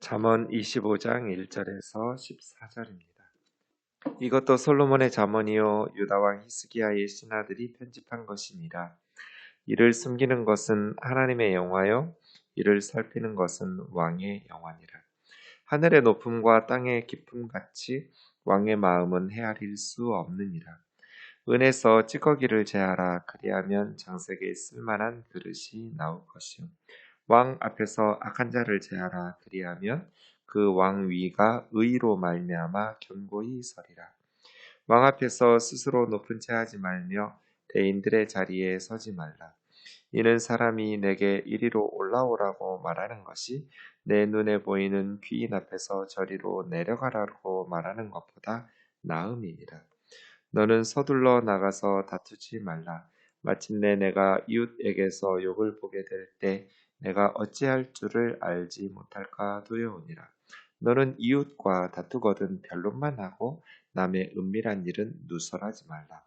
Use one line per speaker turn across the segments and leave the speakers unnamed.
잠언 25장 1절에서 14절입니다. 이것도 솔로몬의 잠언이요 유다 왕 히스기야의 신하들이 편집한 것이니라. 이를 숨기는 것은 하나님의 영화요 이를 살피는 것은 왕의 영화니라. 하늘의 높음과 땅의 깊음 같이 왕의 마음은 헤아릴 수 없느니라. 은에서 찌꺼기를 제하라. 그리하면 장색에 쓸만한 그릇이 나올 것이요 왕 앞에서 악한 자를 제하라. 그리하면 그 왕 위가 의로 말미암아 견고히 서리라. 왕 앞에서 스스로 높은 채 하지 말며 대인들의 자리에 서지 말라. 이는 사람이 내게 이리로 올라오라고 말하는 것이 내 눈에 보이는 귀인 앞에서 저리로 내려가라고 말하는 것보다 나음이니라. 너는 서둘러 나가서 다투지 말라. 마침내 내가 이웃에게서 욕을 보게 될 때 내가 어찌할 줄을 알지 못할까 두려우니라. 너는 이웃과 다투거든 변론만 하고 남의 은밀한 일은 누설하지 말라.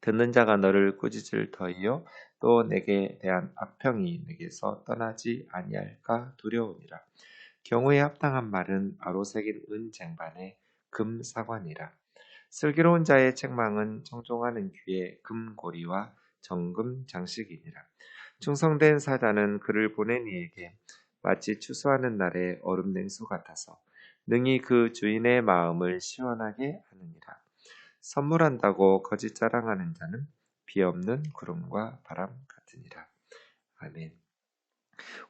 듣는 자가 너를 꾸짖을 터이요 또 내게 대한 악평이 내게서 떠나지 아니할까 두려우니라. 경우에 합당한 말은 아로새긴 은 쟁반에 금 사관이라. 슬기로운 자의 책망은 청종하는 귀에 금고리와 정금 장식이니라. 충성된 사자는 그를 보낸 이에게 마치 추수하는 날의 얼음 냉수 같아서 능히 그 주인의 마음을 시원하게 하느니라. 선물한다고 거짓 자랑하는 자는 비 없는 구름과 바람 같으니라. 아멘.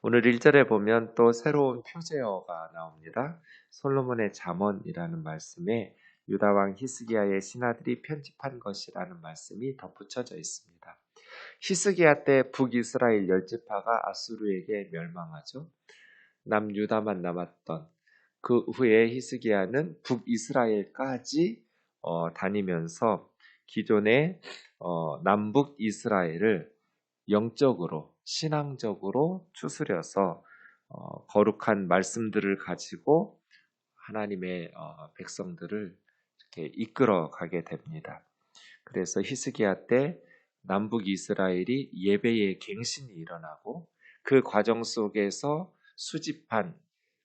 오늘 1절에 보면 또 새로운 표제어가 나옵니다. 솔로몬의 잠언이라는 말씀에 유다 왕 히스기야의 신하들이 편집한 것이라는 말씀이 덧붙여져 있습니다. 히스기야 때 북이스라엘 10지파가 아수르에게 멸망하죠. 남유다만 남았던 그 후에 히스기야는 북이스라엘까지 다니면서 기존의 남북 이스라엘을 영적으로 신앙적으로 추스려서 거룩한 말씀들을 가지고 하나님의 백성들을 이렇게 이끌어 가게 됩니다. 그래서 히스기야 때 남북 이스라엘이 예배의 갱신이 일어나고 그 과정 속에서 수집한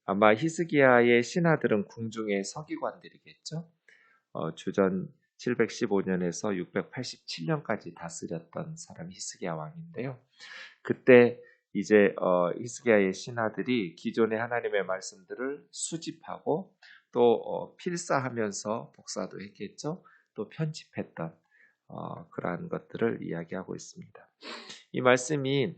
아마 히스기야의 신하들은 궁중의 서기관들이겠죠. 주전 715년에서 687년까지 다스렸던 사람이 히스기야 왕인데요. 그때 이제 히스기야의 신하들이 기존의 하나님의 말씀들을 수집하고 또 필사하면서 복사도 했겠죠. 또 편집했던 그러한 것들을 이야기하고 있습니다. 이 말씀이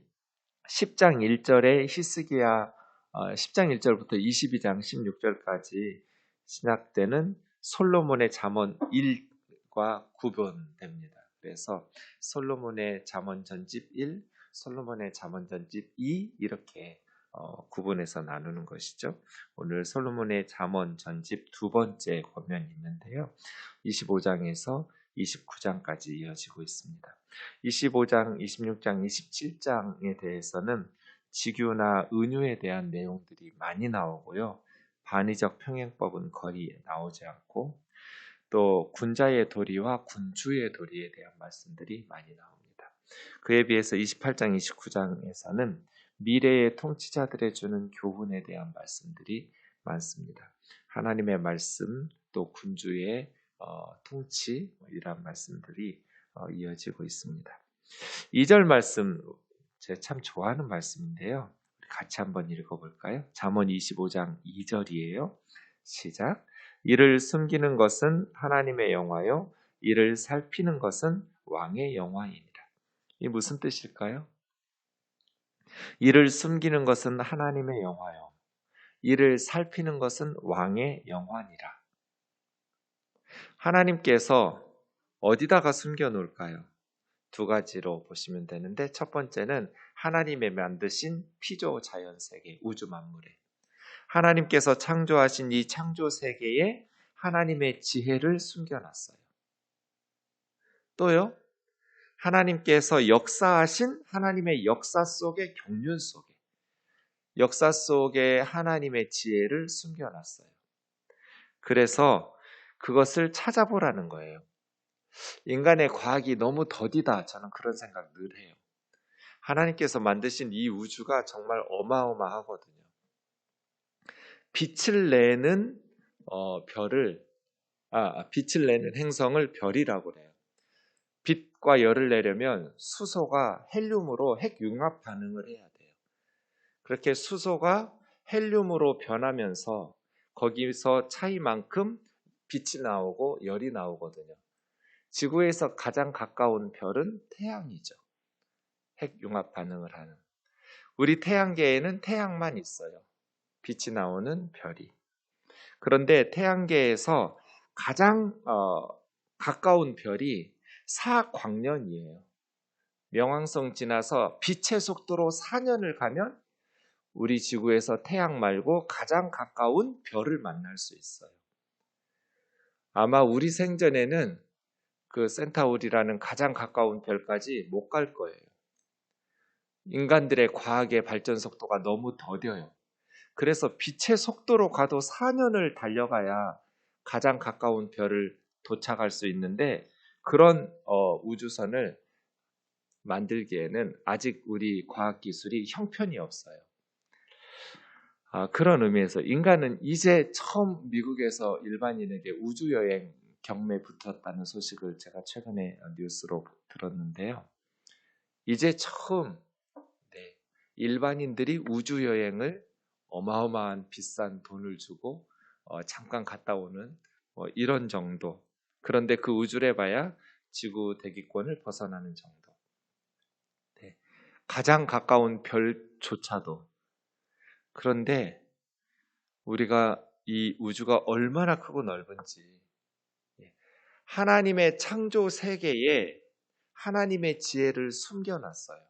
10장 1절에 히스기야 10장 1절부터 22장 16절까지 시작되는 솔로몬의 잠언 1과 구분됩니다. 그래서 솔로몬의 잠언 전집 1, 솔로몬의 잠언 전집 2 이렇게 구분해서 나누는 것이죠. 오늘 솔로몬의 잠언 전집 두 번째 권면이 있는데요. 25장에서 29장까지 이어지고 있습니다. 25장, 26장, 27장에 대해서는 직유나 은유에 대한 내용들이 많이 나오고요. 반의적 평행법은 거의 나오지 않고 또 군자의 도리와 군주의 도리에 대한 말씀들이 많이 나옵니다. 그에 비해서 28장, 29장에서는 미래의 통치자들에 주는 교훈에 대한 말씀들이 많습니다. 하나님의 말씀, 또 군주의 통치 이런 말씀들이 이어지고 있습니다. 2절 말씀 제가 참 좋아하는 말씀인데요. 같이 한번 읽어볼까요? 잠언 25장 2절이에요. 시작. 이를 숨기는 것은 하나님의 영화요 이를 살피는 것은 왕의 영화이니라. 이 무슨 뜻일까요? 이를 숨기는 것은 하나님의 영화요 이를 살피는 것은 왕의 영화니라. 하나님께서 어디다가 숨겨 놓을까요? 두 가지로 보시면 되는데 첫 번째는 하나님의 만드신 피조 자연세계 우주 만물에 하나님께서 창조하신 이 창조 세계에 하나님의 지혜를 숨겨놨어요. 또요 하나님께서 역사하신 하나님의 역사 속의 경륜 속에 역사 속에 하나님의 지혜를 숨겨놨어요. 그래서 그것을 찾아보라는 거예요. 인간의 과학이 너무 더디다 저는 그런 생각 늘 해요. 하나님께서 만드신 이 우주가 정말 어마어마하거든요. 빛을 내는 빛을 내는 행성을 별이라고 그래요. 빛과 열을 내려면 수소가 헬륨으로 핵융합 반응을 해야 돼요. 그렇게 수소가 헬륨으로 변하면서 거기서 차이만큼 빛이 나오고 열이 나오거든요. 지구에서 가장 가까운 별은 태양이죠. 핵융합 반응을 하는. 우리 태양계에는 태양만 있어요. 빛이 나오는 별이. 그런데 태양계에서 가장 가까운 별이 사광년이에요. 명왕성 지나서 빛의 속도로 4년을 가면 우리 지구에서 태양 말고 가장 가까운 별을 만날 수 있어요. 아마 우리 생전에는 그 센타우리라는 가장 가까운 별까지 못 갈 거예요. 인간들의 과학의 발전 속도가 너무 더뎌요. 그래서 빛의 속도로 가도 4년을 달려가야 가장 가까운 별을 도착할 수 있는데 그런 우주선을 만들기에는 아직 우리 과학기술이 형편이 없어요. 그런 의미에서 인간은 이제 처음 미국에서 일반인에게 우주여행 경매 붙었다는 소식을 제가 최근에 뉴스로 들었는데요. 이제 처음 일반인들이 우주여행을 어마어마한 비싼 돈을 주고 잠깐 갔다 오는 이런 정도. 그런데 그 우주를 봐야 지구 대기권을 벗어나는 정도. 가장 가까운 별조차도. 그런데 우리가 이 우주가 얼마나 크고 넓은지 하나님의 창조 세계에 하나님의 지혜를 숨겨놨어요.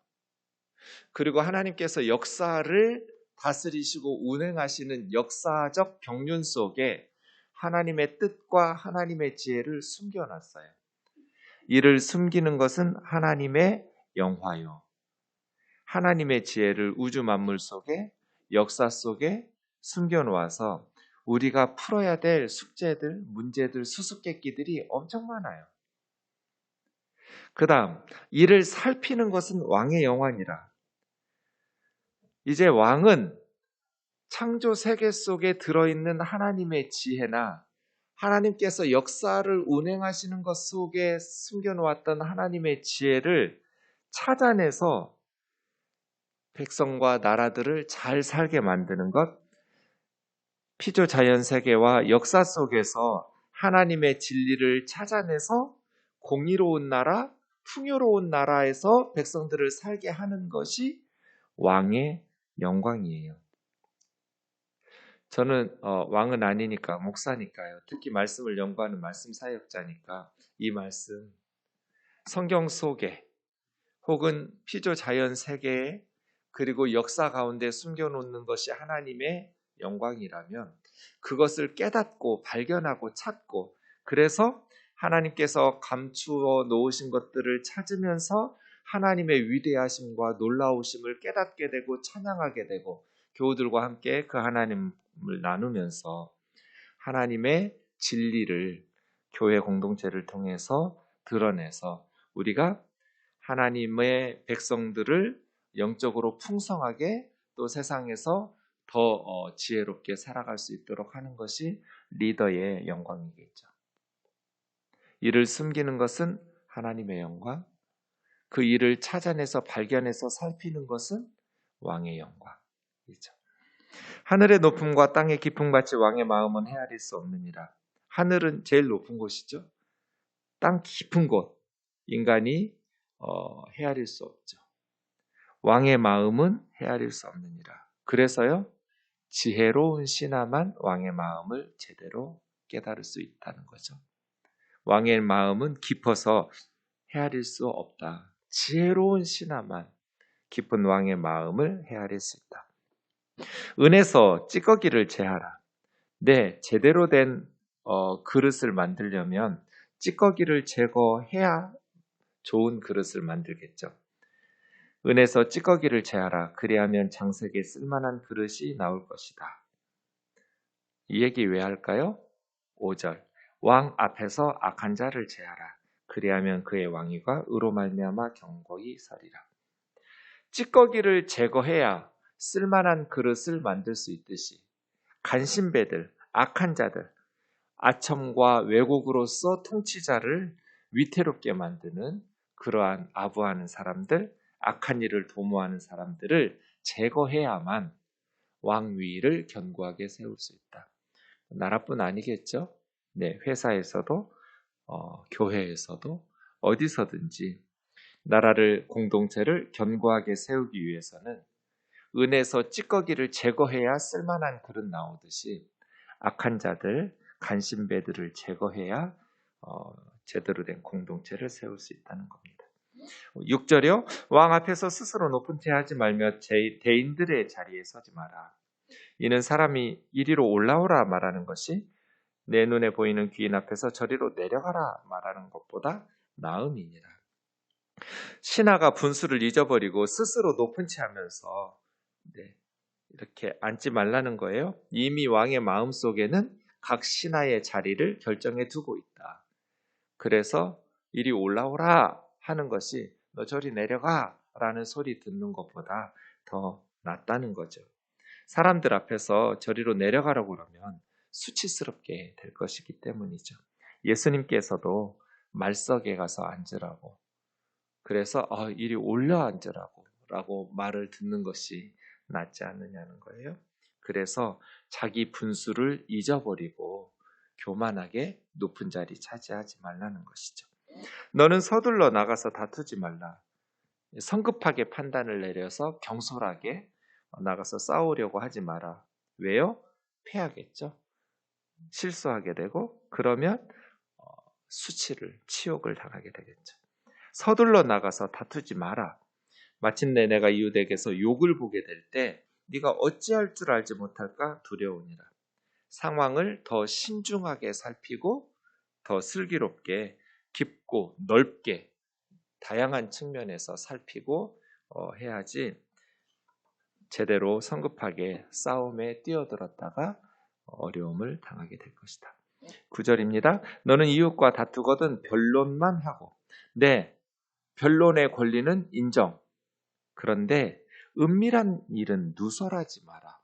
그리고 하나님께서 역사를 다스리시고 운행하시는 역사적 경륜 속에 하나님의 뜻과 하나님의 지혜를 숨겨놨어요. 이를 숨기는 것은 하나님의 영화요. 하나님의 지혜를 우주 만물 속에 역사 속에 숨겨놓아서 우리가 풀어야 될 숙제들, 문제들, 수수께끼들이 엄청 많아요. 그 다음 이를 살피는 것은 왕의 영광이라. 이제 왕은 창조 세계 속에 들어있는 하나님의 지혜나 하나님께서 역사를 운행하시는 것 속에 숨겨놓았던 하나님의 지혜를 찾아내서 백성과 나라들을 잘 살게 만드는 것, 피조자연 세계와 역사 속에서 하나님의 진리를 찾아내서 공의로운 나라, 풍요로운 나라에서 백성들을 살게 하는 것이 왕의 영광이에요. 저는 왕은 아니니까 목사니까요. 특히 말씀을 연구하는 말씀 사역자니까 이 말씀 성경 속에 혹은 피조자연 세계에 그리고 역사 가운데 숨겨놓는 것이 하나님의 영광이라면 그것을 깨닫고 발견하고 찾고 그래서 하나님께서 감추어 놓으신 것들을 찾으면서 하나님의 위대하심과 놀라우심을 깨닫게 되고 찬양하게 되고 교우들과 함께 그 하나님을 나누면서 하나님의 진리를 교회 공동체를 통해서 드러내서 우리가 하나님의 백성들을 영적으로 풍성하게 또 세상에서 더 지혜롭게 살아갈 수 있도록 하는 것이 리더의 영광이겠죠. 이를 숨기는 것은 하나님의 영광, 그 일을 찾아내서 발견해서 살피는 것은 왕의 영광이죠. 하늘의 높음과 땅의 깊음 같이 왕의 마음은 헤아릴 수 없느니라. 하늘은 제일 높은 곳이죠. 땅 깊은 곳, 인간이 헤아릴 수 없죠. 왕의 마음은 헤아릴 수 없느니라. 그래서요, 지혜로운 신하만 왕의 마음을 제대로 깨달을 수 있다는 거죠. 왕의 마음은 깊어서 헤아릴 수 없다. 지혜로운 신하만 깊은 왕의 마음을 헤아릴 수 있다. 은에서 찌꺼기를 제하라. 네, 제대로 된 그릇을 만들려면 찌꺼기를 제거해야 좋은 그릇을 만들겠죠. 은에서 찌꺼기를 제하라. 그리하면 장색에 쓸만한 그릇이 나올 것이다. 이 얘기 왜 할까요? 5절. 왕 앞에서 악한 자를 제하라. 그리하면 그의 왕위가 의로 말미암아 경고히 서리라. 찌꺼기를 제거해야 쓸만한 그릇을 만들 수 있듯이 간신배들, 악한 자들, 아첨과 왜곡으로서 통치자를 위태롭게 만드는 그러한 아부하는 사람들, 악한 일을 도모하는 사람들을 제거해야만 왕위를 견고하게 세울 수 있다. 나라뿐 아니겠죠? 네, 회사에서도 교회에서도 어디서든지 나라를 공동체를 견고하게 세우기 위해서는 은에서 찌꺼기를 제거해야 쓸만한 그릇 나오듯이 악한 자들, 간신배들을 제거해야 제대로 된 공동체를 세울 수 있다는 겁니다. 6절이요. 왕 앞에서 스스로 높은 채 하지 말며 대인들의 자리에 서지 마라. 이는 사람이 이리로 올라오라 말하는 것이 내 눈에 보이는 귀인 앞에서 저리로 내려가라 말하는 것보다 나음이니라. 신하가 분수를 잊어버리고 스스로 높은 채 하면서 이렇게 앉지 말라는 거예요. 이미 왕의 마음속에는 각 신하의 자리를 결정해 두고 있다. 그래서 이리 올라오라 하는 것이 너 저리 내려가 라는 소리 듣는 것보다 더 낫다는 거죠. 사람들 앞에서 저리로 내려가라고 그러면 수치스럽게 될 것이기 때문이죠. 예수님께서도 말석에 가서 앉으라고, 그래서 이리 올려 앉으라고 말을 듣는 것이 낫지 않느냐는 거예요. 그래서 자기 분수를 잊어버리고 교만하게 높은 자리 차지하지 말라는 것이죠. 너는 서둘러 나가서 다투지 말라. 성급하게 판단을 내려서 경솔하게 나가서 싸우려고 하지 마라. 왜요? 패하겠죠. 실수하게 되고 그러면 수치를, 치욕을 당하게 되겠죠. 서둘러 나가서 다투지 마라. 마침내 내가 이웃에게서 욕을 보게 될 때 네가 어찌할 줄 알지 못할까 두려우니라. 상황을 더 신중하게 살피고 더 슬기롭게 깊고 넓게 다양한 측면에서 살피고 해야지 제대로 성급하게 싸움에 뛰어들었다가 어려움을 당하게 될 것이다. 9절입니다. 너는 이웃과 다투거든 변론만 하고 변론의 권리는 인정. 그런데 은밀한 일은 누설하지 마라.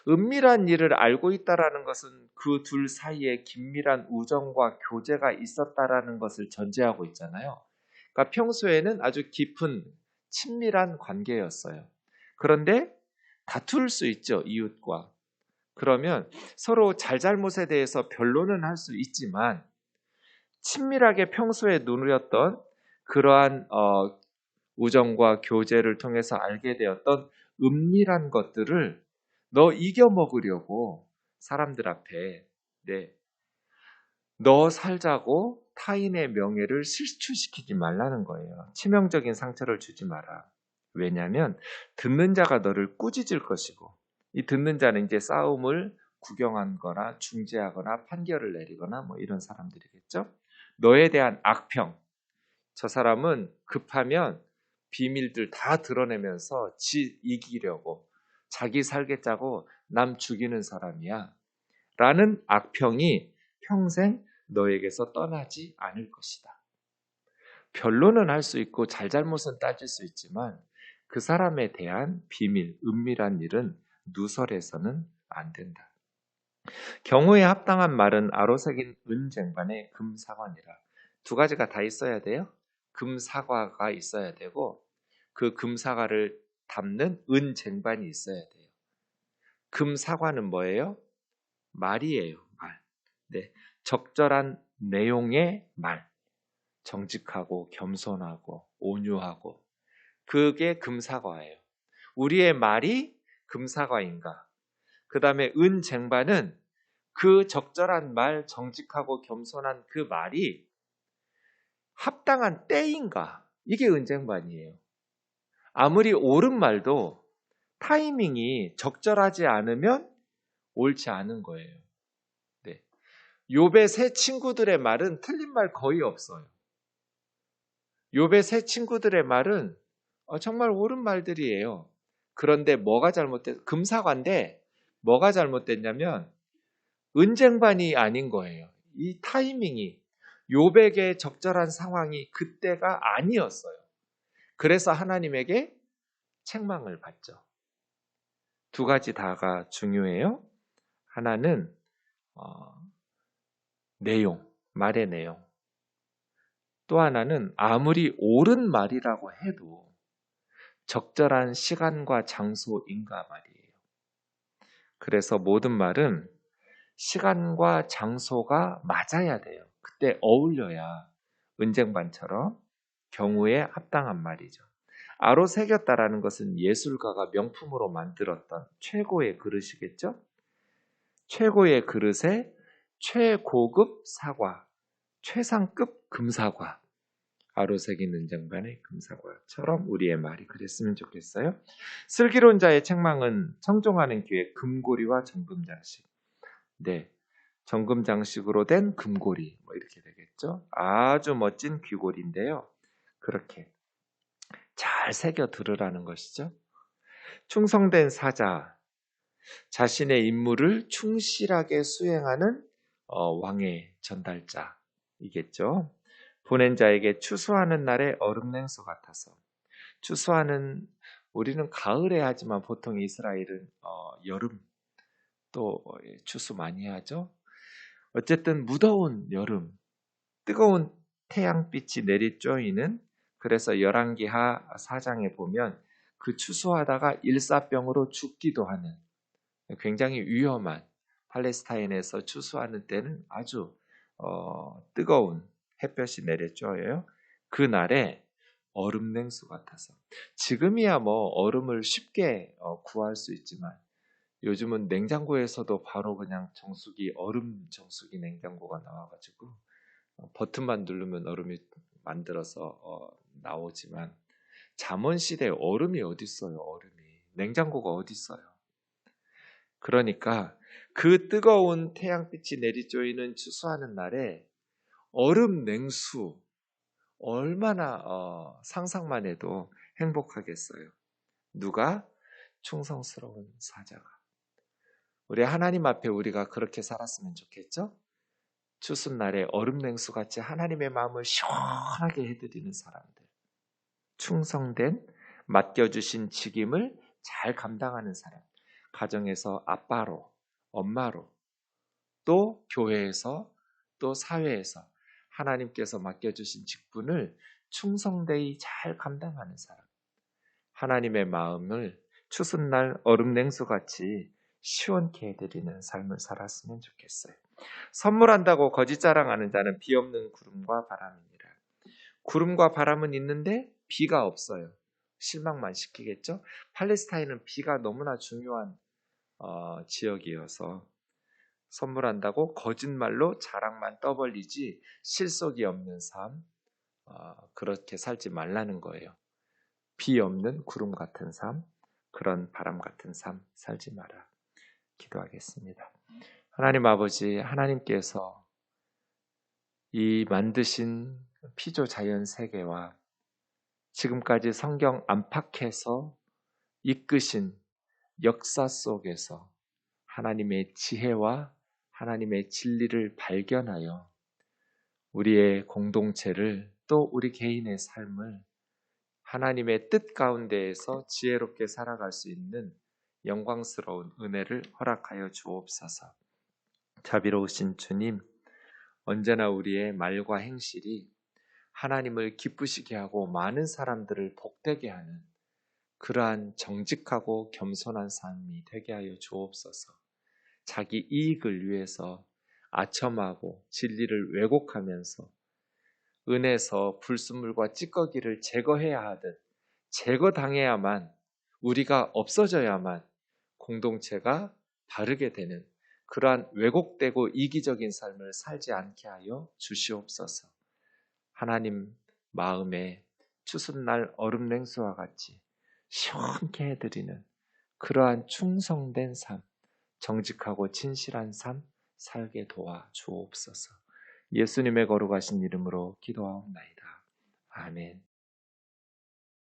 은밀한 일을 알고 있다라는 것은 그 둘 사이에 긴밀한 우정과 교제가 있었다라는 것을 전제하고 있잖아요. 그러니까 평소에는 아주 깊은 친밀한 관계였어요. 그런데 다툴 수 있죠, 이웃과. 그러면 서로 잘잘못에 대해서 변론은 할 수 있지만 친밀하게 평소에 누렸던 그러한 우정과 교제를 통해서 알게 되었던 은밀한 것들을 너 이겨먹으려고 사람들 앞에 너 살자고 타인의 명예를 실추시키지 말라는 거예요. 치명적인 상처를 주지 마라. 왜냐하면 듣는 자가 너를 꾸짖을 것이고 이 듣는 자는 이제 싸움을 구경하거나 중재하거나 판결을 내리거나 뭐 이런 사람들이겠죠. 너에 대한 악평, 저 사람은 급하면 비밀들 다 드러내면서 지 이기려고 자기 살겠다고 남 죽이는 사람이야 라는 악평이 평생 너에게서 떠나지 않을 것이다. 변론은 할 수 있고 잘잘못은 따질 수 있지만 그 사람에 대한 비밀, 은밀한 일은 누설해서는 안 된다. 경우에 합당한 말은 아로새긴 은쟁반에 금사관이라. 두 가지가 다 있어야 돼요. 금사과가 있어야 되고 그 금사과를 담는 은쟁반이 있어야 돼요. 금사과는 뭐예요? 말이에요. 말. 적절한 내용의 말. 정직하고 겸손하고 온유하고 그게 금사과예요. 우리의 말이 금사과인가? 그 다음에 은쟁반은 그 적절한 말, 정직하고 겸손한 그 말이 합당한 때인가? 이게 은쟁반이에요. 아무리 옳은 말도 타이밍이 적절하지 않으면 옳지 않은 거예요. 욥의 세 친구들의 말은 틀린 말 거의 없어요. 욥의 세 친구들의 말은 정말 옳은 말들이에요. 그런데 뭐가 금사과인데 뭐가 잘못됐냐면 은쟁반이 아닌 거예요. 이 타이밍이 욥에게 적절한 상황이 그때가 아니었어요. 그래서 하나님에게 책망을 받죠. 두 가지 다가 중요해요. 하나는 내용, 말의 내용. 또 하나는 아무리 옳은 말이라고 해도 적절한 시간과 장소인가 말이에요. 그래서 모든 말은 시간과 장소가 맞아야 돼요. 그때 어울려야 은쟁반처럼 경우에 합당한 말이죠. 아로 새겼다라는 것은 예술가가 명품으로 만들었던 최고의 그릇이겠죠? 최고의 그릇에 최고급 사과, 최상급 금사과, 아로새긴 은쟁반의 금사과처럼 우리의 말이 그랬으면 좋겠어요. 슬기로운 자의 책망은 청종하는 귀에 금고리와 정금장식. 네, 정금장식으로 된 금고리 이렇게 되겠죠. 아주 멋진 귀고리인데요. 그렇게 잘 새겨 들으라는 것이죠. 충성된 사자, 자신의 임무를 충실하게 수행하는 왕의 전달자이겠죠. 보낸 자에게 추수하는 날에 얼음 냉수 같아서. 추수하는, 우리는 가을에 하지만 보통 이스라엘은 여름 또 추수 많이 하죠. 어쨌든 무더운 여름, 뜨거운 태양빛이 내리쬐이는, 그래서 열왕기하 4장에 보면 그 추수하다가 일사병으로 죽기도 하는 굉장히 위험한, 팔레스타인에서 추수하는 때는 아주 뜨거운 햇볕이 내려쬐어요. 그날에 얼음 냉수 같아서. 지금이야 얼음을 쉽게 구할 수 있지만 요즘은 냉장고에서도 바로 그냥 정수기, 얼음 정수기 냉장고가 나와가지고 버튼만 누르면 얼음이 만들어서 나오지만, 잠원시대에 얼음이 어디 있어요? 얼음이 냉장고가 어디 있어요? 그러니까 그 뜨거운 태양빛이 내리쬐이는 추수하는 날에 얼음 냉수, 얼마나 상상만 해도 행복하겠어요. 누가? 충성스러운 사자가. 우리 하나님 앞에 우리가 그렇게 살았으면 좋겠죠? 추수날에 얼음 냉수같이 하나님의 마음을 시원하게 해드리는 사람들. 충성된, 맡겨주신 직임을 잘 감당하는 사람. 가정에서 아빠로, 엄마로, 또 교회에서, 또 사회에서 하나님께서 맡겨주신 직분을 충성되이 잘 감당하는 사람. 하나님의 마음을 추수날 얼음 냉수같이 시원케 해드리는 삶을 살았으면 좋겠어요. 선물한다고 거짓 자랑하는 자는 비 없는 구름과 바람이니라. 구름과 바람은 있는데 비가 없어요. 실망만 시키겠죠. 팔레스타인은 비가 너무나 중요한 지역이어서 선물한다고 거짓말로 자랑만 떠벌리지 실속이 없는 삶, 그렇게 살지 말라는 거예요. 비 없는 구름 같은 삶, 그런 바람 같은 삶 살지 마라. 기도하겠습니다. 하나님 아버지, 하나님께서 이 만드신 피조 자연 세계와 지금까지 성경 안팎에서 이끄신 역사 속에서 하나님의 지혜와 하나님의 진리를 발견하여 우리의 공동체를, 또 우리 개인의 삶을 하나님의 뜻 가운데에서 지혜롭게 살아갈 수 있는 영광스러운 은혜를 허락하여 주옵소서. 자비로우신 주님, 언제나 우리의 말과 행실이 하나님을 기쁘시게 하고 많은 사람들을 복되게 하는 그러한 정직하고 겸손한 삶이 되게 하여 주옵소서. 자기 이익을 위해서 아첨하고 진리를 왜곡하면서 은에서 불순물과 찌꺼기를 제거해야 하듯 제거당해야만, 우리가 없어져야만 공동체가 바르게 되는 그러한 왜곡되고 이기적인 삶을 살지 않게 하여 주시옵소서. 하나님 마음에 추수날 얼음 냉수와 같이 시원케 해드리는 그러한 충성된 삶, 정직하고 진실한 삶 살게 도와 주옵소서. 예수님의 거룩하신 이름으로 기도하옵나이다. 아멘.